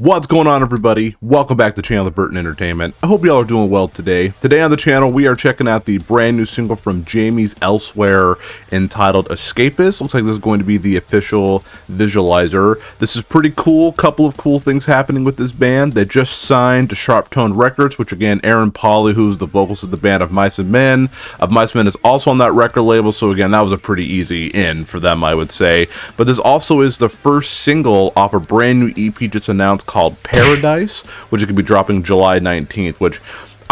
What's going on, everybody? Welcome back to Channel Burton Entertainment. I hope y'all are doing well today. Today on the channel, we are checking out the brand new single from Jamie's Elsewhere entitled Escapist. Looks like this is going to be the official visualizer. This is pretty cool. Couple of cool things happening with this band. They just signed to Sharp Tone Records, which again, Aaron Pauley, who's the vocalist of the band of Mice and Men, is also on that record label. So again, that was a pretty easy in for them, I would say. But this also is the first single off a brand new EP just announced called Paradise, which is going to be dropping July 19th, which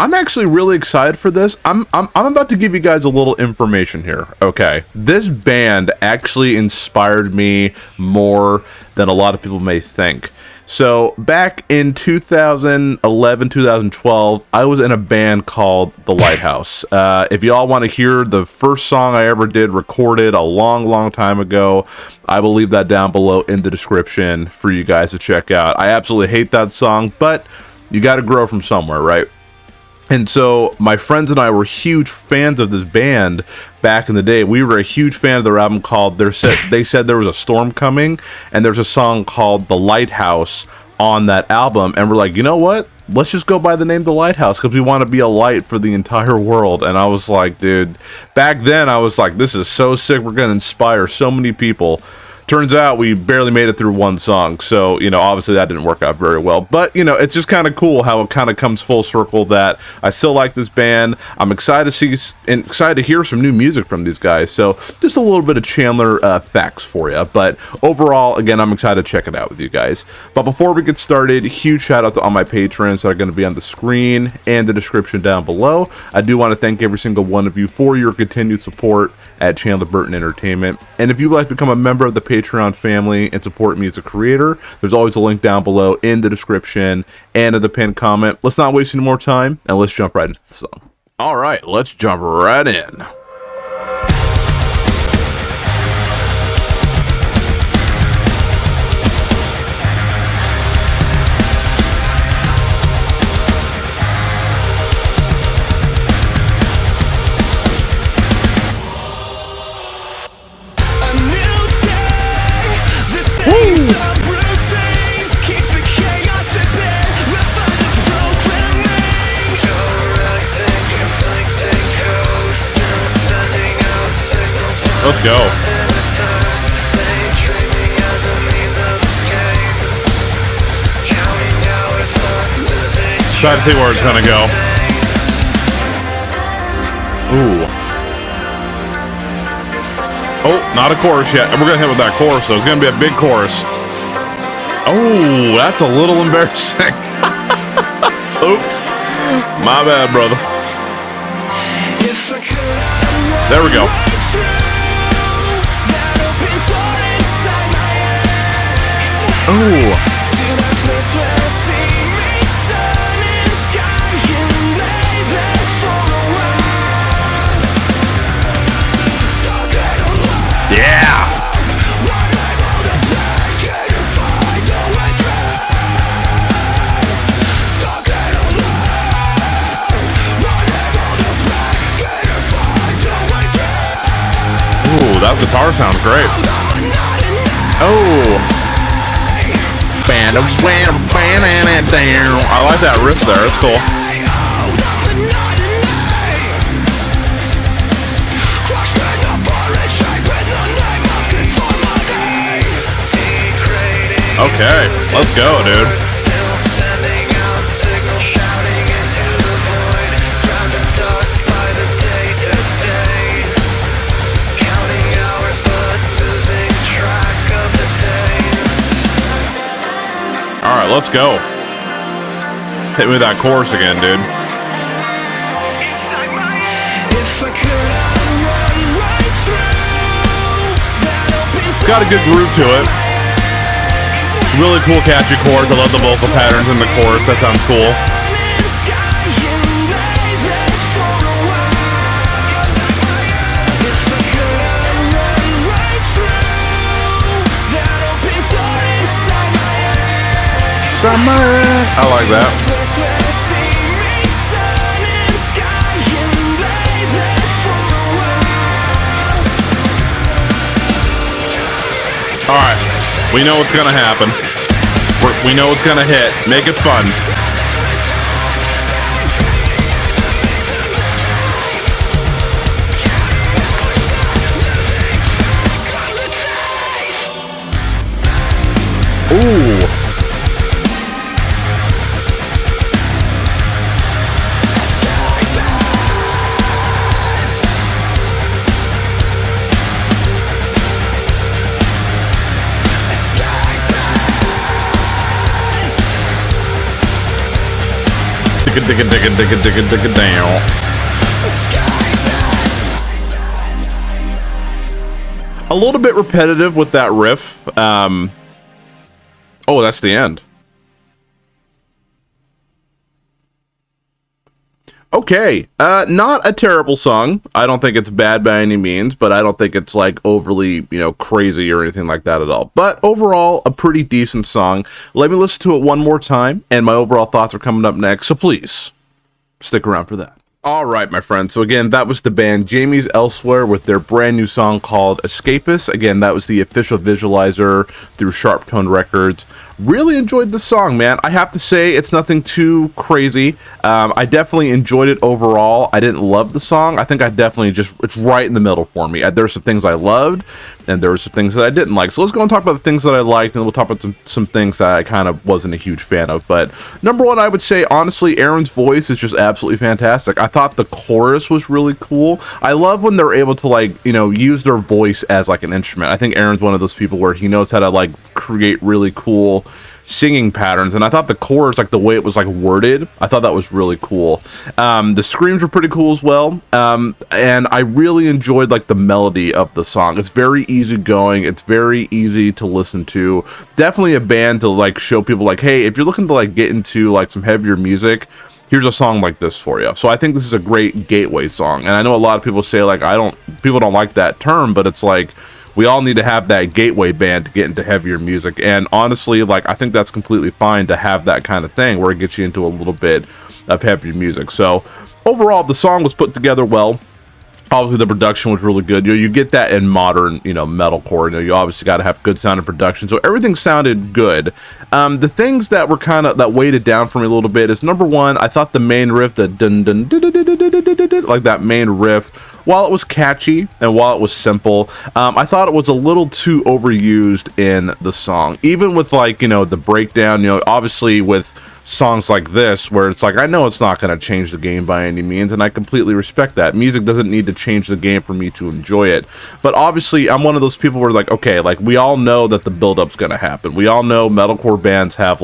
I'm actually really excited for this. I'm about to give you guys a little information here. Okay, this band actually inspired me more than a lot of people may think. So back in 2011, 2012, I was in a band called The Lighthouse. If y'all want to hear the first song I ever did recorded a long time ago, I will leave that down below in the description for you guys to check out. I absolutely hate that song, but you got to grow from somewhere, right? And so my friends and I were huge fans of this band back in the day. We were a huge fan of their album called They Said There Was a Storm Coming, and there's a song called The Lighthouse on that album. And we're like, you know what? Let's just go by the name The Lighthouse because we want to be a light for the entire world. And I was like, dude, back then I was like, this is so sick. We're going to inspire so many people. Turns out we barely made it through one song, so, you know, obviously that didn't work out very well. But, you know, it's just kind of cool how it kind of comes full circle that I still like this band. I'm excited to see and excited to hear some new music from these guys. So just a little bit of Chandler facts for you. But overall, again, I'm excited to check it out with you guys. But before we get started, huge shout out to all my patrons that are going to be on the screen and the description down below. I do want to thank every single one of you for your continued support at Chandler Burton Entertainment. And if you'd like to become a member of the Patreon family and support me as a creator, there's always a link down below in the description and in the pinned comment. Let's not waste any more time, and let's jump right into the song. All right, let's jump right in. Let's go. Try to see where it's gonna go. Ooh. Oh, not a chorus yet. We're gonna hit with that chorus, though. It's gonna be a big chorus. Oh, that's a little embarrassing. Oops. My bad, brother. There we go. Oh. Yeah. Ooh, that guitar sounds great. Oh. I like that riff there. It's cool. Okay, let's go, dude. Alright, let's go. Hit me with that chorus again, dude. It's got a good groove to it. Really cool, catchy chords. I love the vocal patterns in the chorus. That sounds cool. I like that. Alright, we know what's gonna happen. We're We know it's gonna hit. Make it fun. Ooh. Digga down. A little bit repetitive with that riff. Oh, that's the end. Okay, not a terrible song. I don't think it's bad by any means, but I don't think it's like overly, crazy or anything like that at all. But overall, a pretty decent song. Let me listen to it one more time, and my overall thoughts are coming up next, so please stick around for that. All right, my friends. So again, that was the band Jamie's Elsewhere with their brand new song called Escapist. Again, that was the official visualizer through Sharp Tone Records. Really enjoyed the song, man. I have to say, it's nothing too crazy. I definitely enjoyed it overall. I didn't love the song. I think I definitely it's right in the middle for me. There's some things I loved, and there were some things that I didn't like. So let's go and talk about the things that I liked, and we'll talk about some things that I kind of wasn't a huge fan of. But number one, I would say, honestly, Aaron's voice is just absolutely fantastic. I thought the chorus was really cool. I love when they're able to, use their voice as, an instrument. I think Aaron's one of those people where he knows how to, create really cool singing patterns, and I thought the chorus, the way it was worded, I thought that was really cool. The screams were pretty cool as well, and I really enjoyed the melody of the song. It's very easygoing. It's very easy to listen to. Definitely a band to show people hey, if you're looking to get into some heavier music, here's a song like this for you. So I think this is a great gateway song, and I know a lot of people say people don't like that term, but it's we all need to have that gateway band to get into heavier music. And honestly, I think that's completely fine to have that kind of thing where it gets you into a little bit of heavier music. So overall, the song was put together well. Obviously, the production was really good. You get that in modern, metalcore. You obviously got to have good sound and production. So everything sounded good. The things that were that weighed it down for me a little bit is, number one, I thought the main riff, the dun dun dun dun dun dun dun, like that main riff, while it was catchy and while it was simple, I thought it was a little too overused in the song. Even with the breakdown, obviously with songs like this where it's I know it's not going to change the game by any means, and I completely respect that. Music doesn't need to change the game for me to enjoy it, but obviously I'm one of those people where okay, we all know that the build-up's going to happen. We all know metalcore bands have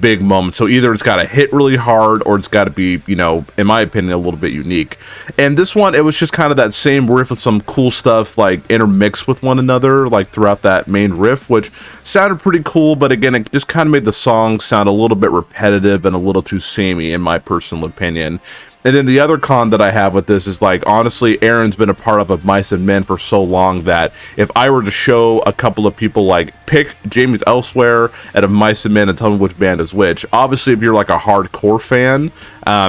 big moments, so either it's got to hit really hard or it's got to be, in my opinion, a little bit unique. And this one, it was just kind of that same riff with some cool stuff intermixed with one another throughout that main riff, which sounded pretty cool, but again, it just kind of made the song sound a little bit repetitive and a little too samey, in my personal opinion. And then the other con that I have with this is honestly, Aaron's been a part of Mice and Men for so long that if I were to show a couple of people pick Jamie's Elsewhere out of Mice and Men and tell me which band is which, obviously if you're a hardcore fan,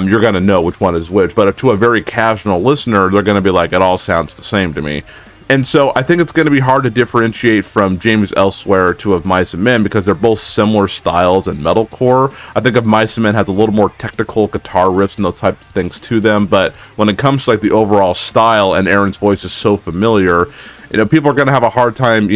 you're gonna know which one is which, but to a very casual listener, they're gonna be it all sounds the same to me. And so I think it's going to be hard to differentiate from Jamie's Elsewhere to Of Mice and Men because they're both similar styles in metalcore. I think Of Mice and Men has a little more technical guitar riffs and those types of things to them, but when it comes to the overall style, and Aaron's voice is so familiar, people are going to have a hard time,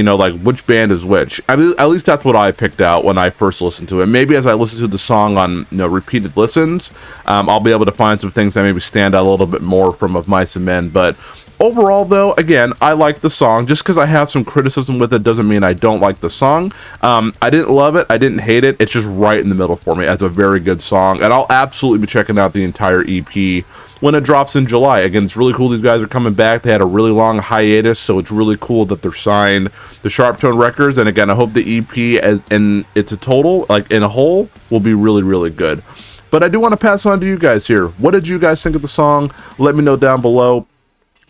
which band is which. At least that's what I picked out when I first listened to it. Maybe as I listen to the song on, repeated listens, I'll be able to find some things that maybe stand out a little bit more from Of Mice and Men. But overall, though, again, I like the song. Just because I have some criticism with it doesn't mean I don't like the song. I didn't love it. I didn't hate it. It's just right in the middle for me as a very good song. And I'll absolutely be checking out the entire EP when it drops in July. Again, it's really cool these guys are coming back. They had a really long hiatus, so it's really cool that they're signed to Sharp Tone Records. And again, I hope the EP and it's a total, in a whole, will be really, really good. But I do want to pass on to you guys here. What did you guys think of the song? Let me know down below.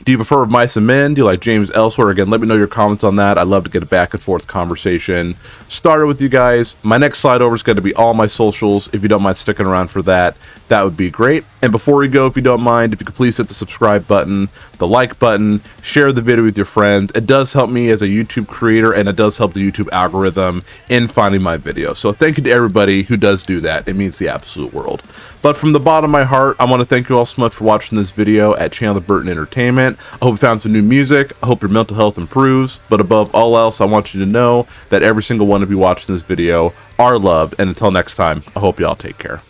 Do you prefer Mice and Men? Do you like James Elsewhere? Again, let me know your comments on that. I'd love to get a back and forth conversation started with you guys. My next slide over is going to be all my socials. If you don't mind sticking around for that, that would be great. And before we go, if you don't mind, if you could please hit the subscribe button, the like button, share the video with your friends. It does help me as a YouTube creator, and it does help the YouTube algorithm in finding my videos. So thank you to everybody who does do that. It means the absolute world. But from the bottom of my heart, I want to thank you all so much for watching this video at Channel the Burton Entertainment. I hope you found some new music. I hope your mental health improves. But above all else, I want you to know that every single one of you watching this video are loved. And until next time, I hope you all take care.